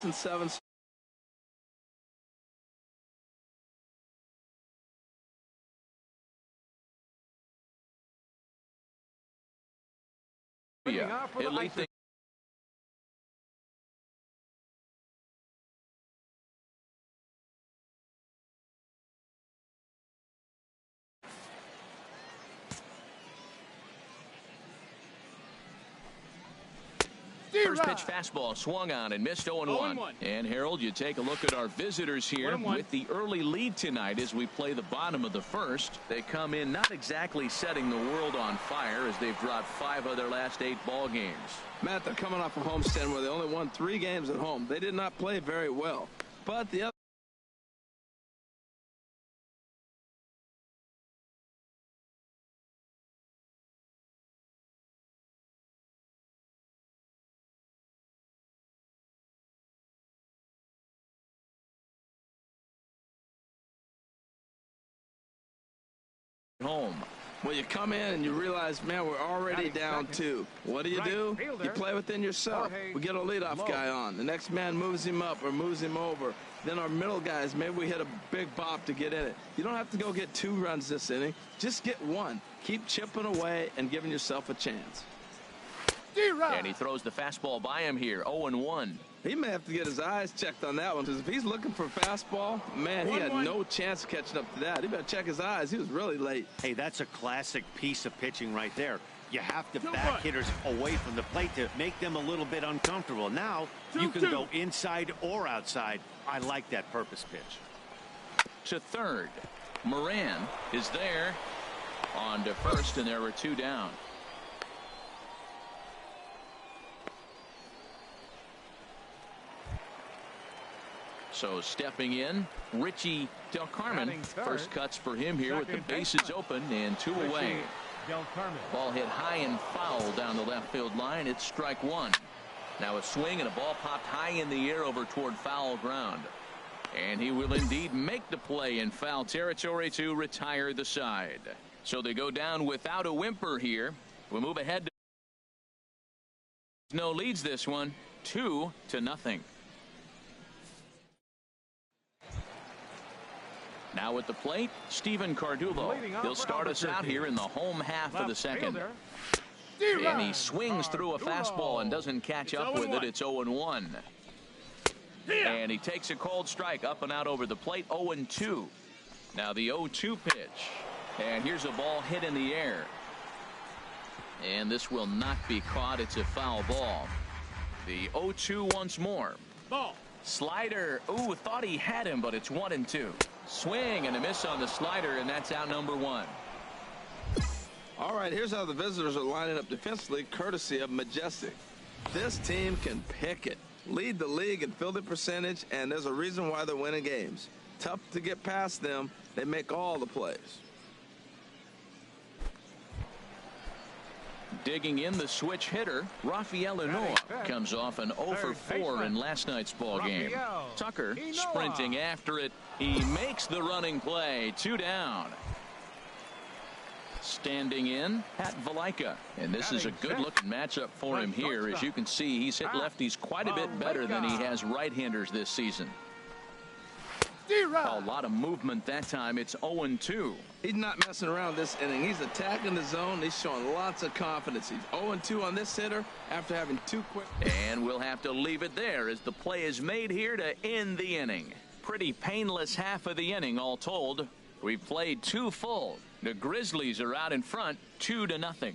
and 7. First pitch fastball swung on and missed 0-1. And Harold, you take a look at our visitors here with the early lead tonight as we play the bottom of the first. They come in not exactly setting the world on fire as they've dropped 5 of their last 8 ball games. Matt, they're coming off a homestand where they only won 3 games at home. They did not play very well, but the other home. Well, you come in and you realize, man, we're already down 2. What do? You play within yourself. We get a leadoff guy on. The next man moves him up or moves him over. Then our middle guys, maybe we hit a big bop to get in it. You don't have to go get 2 runs this inning. Just get 1. Keep chipping away and giving yourself a chance. And he throws the fastball by him here, 0-1. He may have to get his eyes checked on that one, because if he's looking for fastball, man, he had no chance of catching up to that. He better check his eyes. He was really late. Hey, that's a classic piece of pitching right there. You have to back hitters away from the plate to make them a little bit uncomfortable. Now you can go inside or outside. I like that purpose pitch. To third, Moran is there. On to first, and there were 2 down. So stepping in, Richie Del Carmen. First cuts for him here with the bases open and 2 away. Ball hit high and foul down the left field line. It's strike 1. Now a swing and a ball popped high in the air over toward foul ground. And he will indeed make the play in foul territory to retire the side. So they go down without a whimper here. We'll move ahead. No leads this one, 2-0. Now at the plate, Steven Cardullo. He'll start us out here in the home half of the second. And he swings through a fastball and doesn't catch up with it. It's 0-1. And he takes a cold strike up and out over the plate, 0-2. Now the 0-2 pitch. And here's a ball hit in the air. And this will not be caught. It's a foul ball. The 0-2 once more. Ball. Slider. Ooh, thought he had him, but it's 1-2. Swing and a miss on the slider, and that's out number 1. All right, here's how the visitors are lining up defensively, courtesy of Majestic. This team can pick it, lead the league in fielding percentage, and there's a reason why they're winning games. Tough to get past them. They make all the plays. Digging in the switch hitter, Rafael Lenoir comes off an 0-for-4 in last night's ball game. Tucker sprinting after it. He makes the running play. 2 down. Standing in, Pat Valaika. And this is a good-looking matchup for him here. As you can see, he's hit lefties quite a bit better than he has right-handers this season. A lot of movement that time. It's 0-2. He's not messing around this inning. He's attacking the zone. He's showing lots of confidence. He's 0-2 on this hitter after having 2 quick. And we'll have to leave it there as the play is made here to end the inning. Pretty painless half of the inning all told. We've played 2 full. The Grizzlies are out in front 2-0.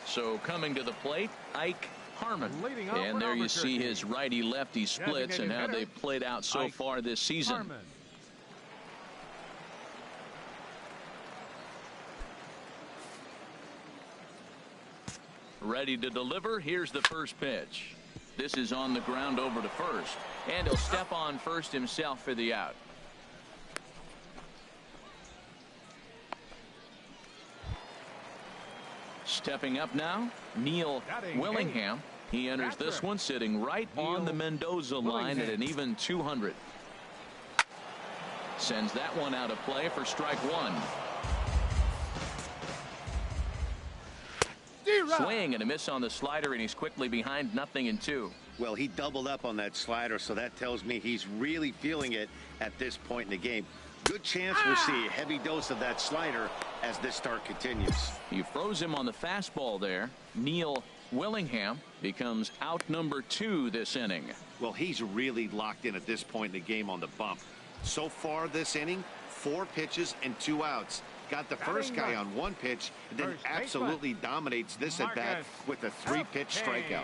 So coming to the plate, Ike Harmon. And there you see his righty-lefty splits and how they've played out so far this season. Ready to deliver. Here's the first pitch. This is on the ground over to first. And he'll step on first himself for the out. Stepping up now, Neil Willingham. He enters this one sitting right on the Mendoza line at an even 200. Sends that one out of play for strike 1. Swing and a miss on the slider, and he's quickly behind 0-2. Well, he doubled up on that slider, so that tells me he's really feeling it at this point in the game. Good chance we'll see a heavy dose of that slider as this start continues. He froze him on the fastball there. Neil Willingham becomes out number 2 this inning. Well, he's really locked in at this point in the game on the bump. So far this inning, 4 pitches and 2 outs. Got the first guy on 1 pitch, and then absolutely dominates this at bat with a 3-pitch strikeout.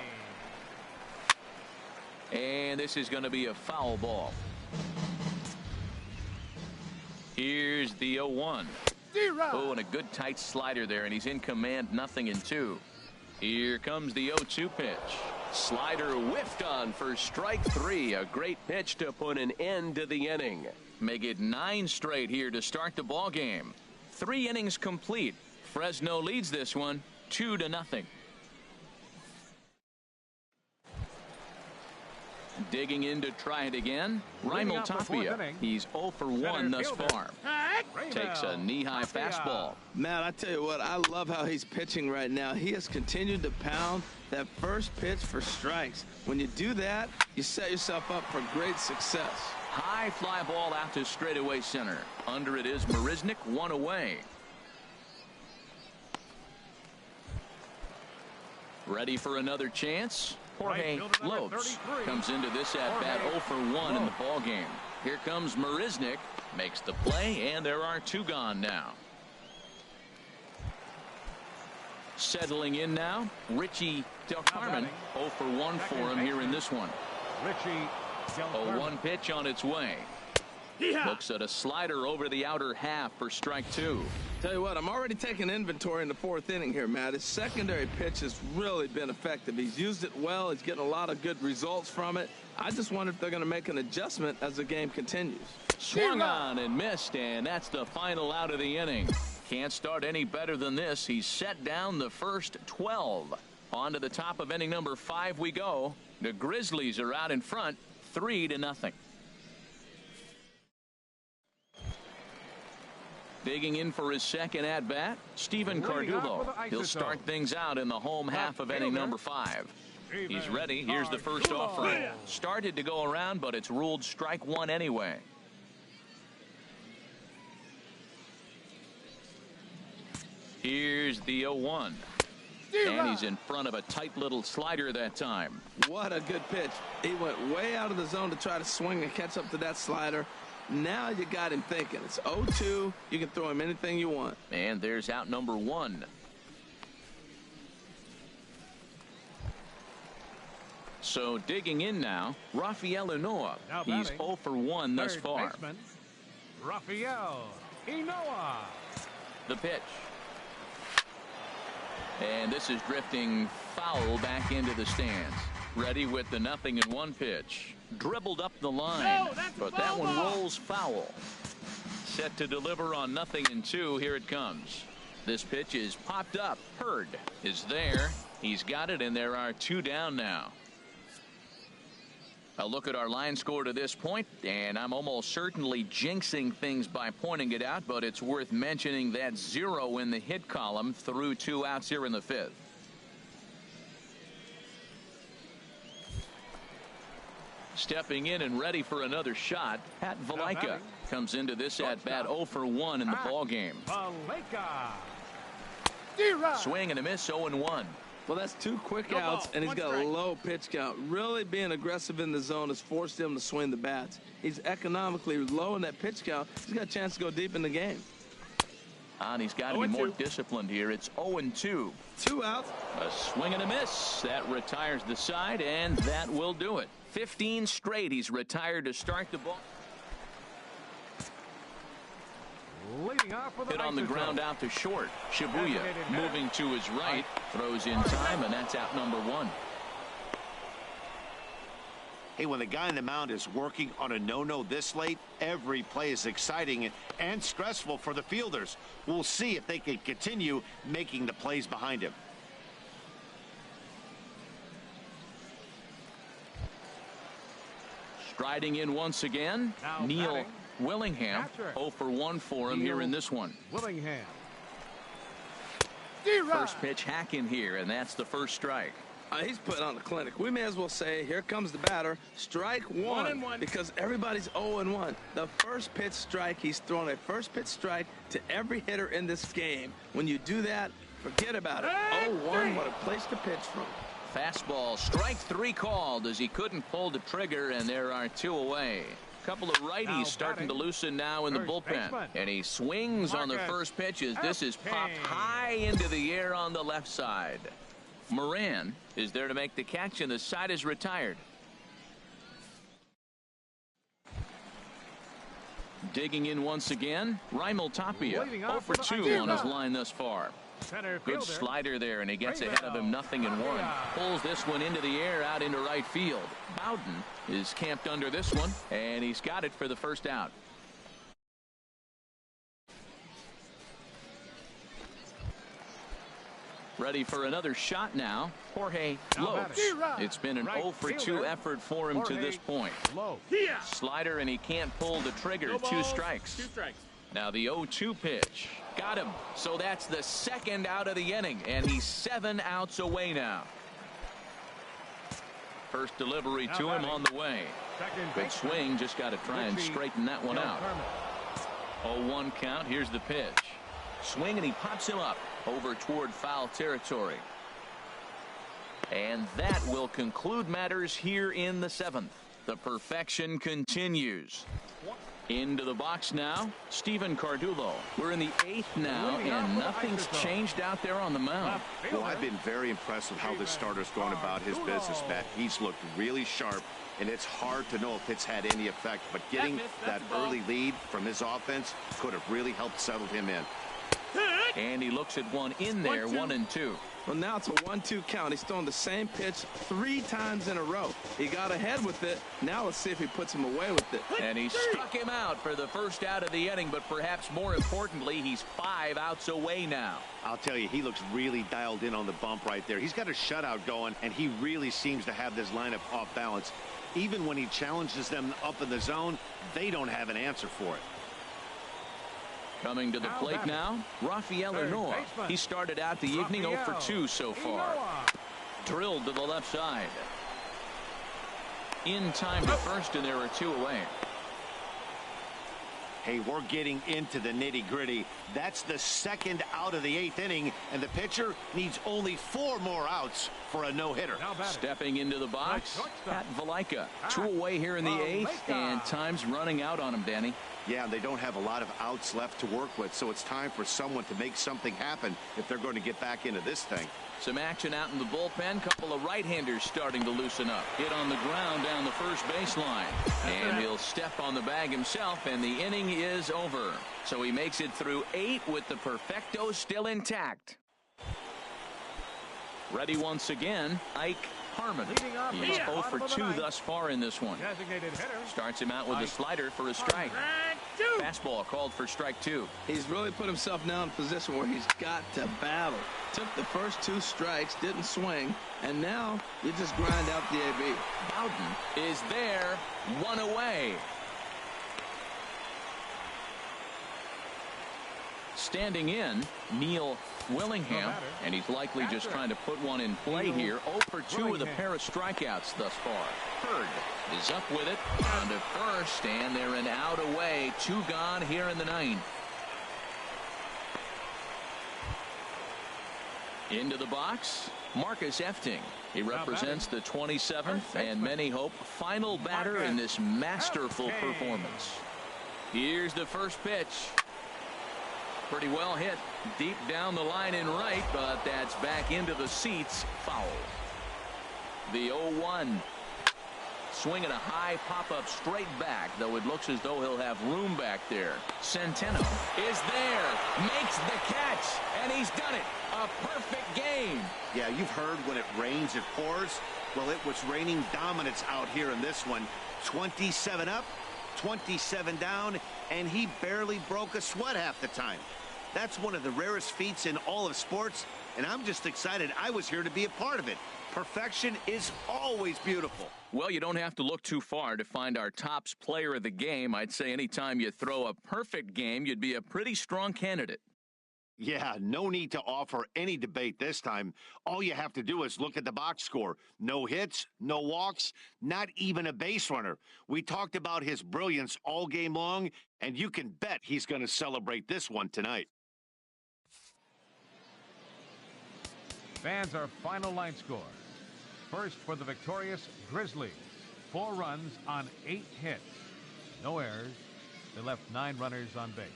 And this is going to be a foul ball. Here's the 0-1. Oh, and a good tight slider there, and he's in command, 0-2. Here comes the 0-2 pitch. Slider whiffed on for strike 3. A great pitch to put an end to the inning. Make it 9 straight here to start the ball game. 3 innings complete. Fresno leads this one 2-0. Digging in to try it again, Raimel Tapia. He's 0 for 1 thus far. Takes a knee-high fastball. Man, I tell you what, I love how he's pitching right now. He has continued to pound that first pitch for strikes. When you do that, you set yourself up for great success. High fly ball out to straightaway center. Under it is Marisnick, 1 away. Ready for another chance? Jorge Lopes comes into this at-bat 0 for 1 in the ball game. Here comes Marisnick, makes the play, and there are 2 gone now. Settling in now, Richie Del Carmen. 0 for 1 for him here in this one. A 1 pitch on its way. Looks at a slider over the outer half for strike 2. Tell you what, I'm already taking inventory in the 4th inning here, Matt. His secondary pitch has really been effective. He's used it well. He's getting a lot of good results from it. I just wonder if they're going to make an adjustment as the game continues. Swung on and missed, and that's the final out of the inning. Can't start any better than this. He's set down the first 12. On to the top of inning number 5 we go. The Grizzlies are out in front, 3-0. Digging in for his second at-bat, Stephen Cardullo. He'll start things out in the home half of inning number 5. He's ready. Here's the first offering. Started to go around, but it's ruled strike 1 anyway. Here's the 0-1. And he's in front of a tight little slider that time. What a good pitch. He went way out of the zone to try to swing and catch up to that slider. Now you got him thinking. It's 0-2. You can throw him anything you want. And there's out number 1. So digging in now, Rafael Inoa. He's 0 for 1 thus far. Rafael Inoa. The pitch. And this is drifting foul back into the stands. Ready with the 0-1 pitch. Dribbled up the line, but that one rolls foul. Set to deliver on 0-2. Here it comes. This pitch is popped up. Hurd is there. He's got it, and there are 2 down now. A look at our line score to this point, and I'm almost certainly jinxing things by pointing it out, but it's worth mentioning that 0 in the hit column through 2 outs here in the 5th. Stepping in and ready for another shot, Pat Valaika comes into this at-bat 0 for 1 in the ball game. Swing and a miss, 0-1. Well, that's 2 quick outs, and he's got a low pitch count. Really being aggressive in the zone has forced him to swing the bats. He's economically low in that pitch count. He's got a chance to go deep in the game. And he's got to be more disciplined here. It's 0-2. 2 outs. A swing and a miss. That retires the side, and that will do it. 15 straight he's retired to start the ball. Hit on the ground out to short. Shibuya moving to his right. Throws in time, and that's out number 1. Hey, when the guy on the mound is working on a no-no this late, every play is exciting and stressful for the fielders. We'll see if they can continue making the plays behind him. Striding in once again, Neil Willingham. 0 for 1 for him here in this one. Willingham. First pitch hacking here, and that's the first strike. He's putting on a clinic. We may as well say, here comes the batter. Strike one, because everybody's 0-1. The first pitch strike, he's thrown a first pitch strike to every hitter in this game. When you do that, forget about it. 0-1, what a place to pitch from. Fastball, strike three called as he couldn't pull the trigger, and there are two away. A couple of righties starting to loosen now in the bullpen. And he swings on the first pitch as this is popped high into the air on the left side. Moran is there to make the catch, and the side is retired. Digging in once again, Raimel Tapia, 0 for 2 on his line thus far. Good slider there, and he gets ahead of him, 0-1. Pulls this one into the air out into right field. Bowden is camped under this one, and he's got it for the first out. Ready for another shot now, Jorge Lopes. It's been an 0 for 2 effort for him to this point. Slider, and he can't pull the trigger. 2 strikes. Now the 0-2 pitch. Got him. So that's the second out of the inning, and he's 7 outs away now. First delivery to him on the way. Good swing. Just got to try and straighten that one out. 0-1 count. Here's the pitch. Swing, and he pops him up over toward foul territory. And that will conclude matters here in the 7th. The perfection continues. Into the box now, Steven Cardullo. We're in the 8th now, and nothing's changed out there on the mound. Well, I've been very impressed with how this starter's going about his business, Matt. He's looked really sharp, and it's hard to know if it's had any effect, but getting that early lead from his offense could have really helped settle him in. And he looks at one in there, 1-2. Well, now it's a 1-2 count. He's thrown the same pitch 3 times in a row. He got ahead with it. Now let's see if he puts him away with it. And he struck him out for the first out of the inning, but perhaps more importantly, he's 5 outs away now. I'll tell you, he looks really dialed in on the bump right there. He's got a shutout going, and he really seems to have this lineup off balance. Even when he challenges them up in the zone, they don't have an answer for it. Coming to the plate now, Rafael Inoa. He started out the evening 0 for 2 so far. Drilled to the left side. In time to first, and there are 2 away. Hey, we're getting into the nitty-gritty. That's the second out of the 8th inning, and the pitcher needs only 4 more outs for a no-hitter. Stepping into the box, Pat Valaika. 2 away here in the 8th, and time's running out on him, Danny. Yeah, they don't have a lot of outs left to work with, so it's time for someone to make something happen if they're going to get back into this thing. Some action out in the bullpen. Couple of right-handers starting to loosen up. Hit on the ground down the first baseline. And he'll step on the bag himself, and the inning is over. So he makes it through 8 with the perfecto still intact. Ready once again, Ike Harmon. He's 0 for 2 thus far in this one. Starts him out with a slider for a strike. Fastball called for strike 2. He's really put himself now in a position where he's got to battle. Took the first 2 strikes, didn't swing, and now you just grind out the AB. Bowden is there, 1 away. Standing in, Neil Willingham, and he's likely just trying to put one in play here. 0 for 2 with a pair of strikeouts thus far. Hurd is up with it, on to first, and they're an out away. 2 gone here in the 9th. Into the box, Marcus Efting. He represents the 27th and many hope final batter in this masterful performance. Here's the first pitch. Pretty well hit deep down the line in right, but that's back into the seats. Foul. The 0-1. Swinging a high pop-up straight back, though it looks as though he'll have room back there. Centeno is there, makes the catch, and he's done it. A perfect game. Yeah, you've heard when it rains, it pours. Well, it was raining dominance out here in this one. 27 up, 27 down, and he barely broke a sweat half the time. That's one of the rarest feats in all of sports, and I'm just excited I was here to be a part of it. Perfection is always beautiful. Well, you don't have to look too far to find our tops player of the game. I'd say anytime you throw a perfect game, you'd be a pretty strong candidate. Yeah, no need to offer any debate this time. All you have to do is look at the box score. No hits, no walks, not even a base runner. We talked about his brilliance all game long, and you can bet he's going to celebrate this one tonight. Fans, our final line score. First for the victorious Grizzlies. 4 runs on 8 hits. No errors. They left 9 runners on base.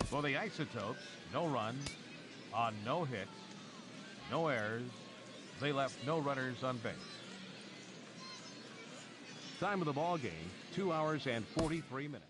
For the Isotopes, no runs on no hits, no errors. They left no runners on base. Time of the ball game, 2 hours and 43 minutes.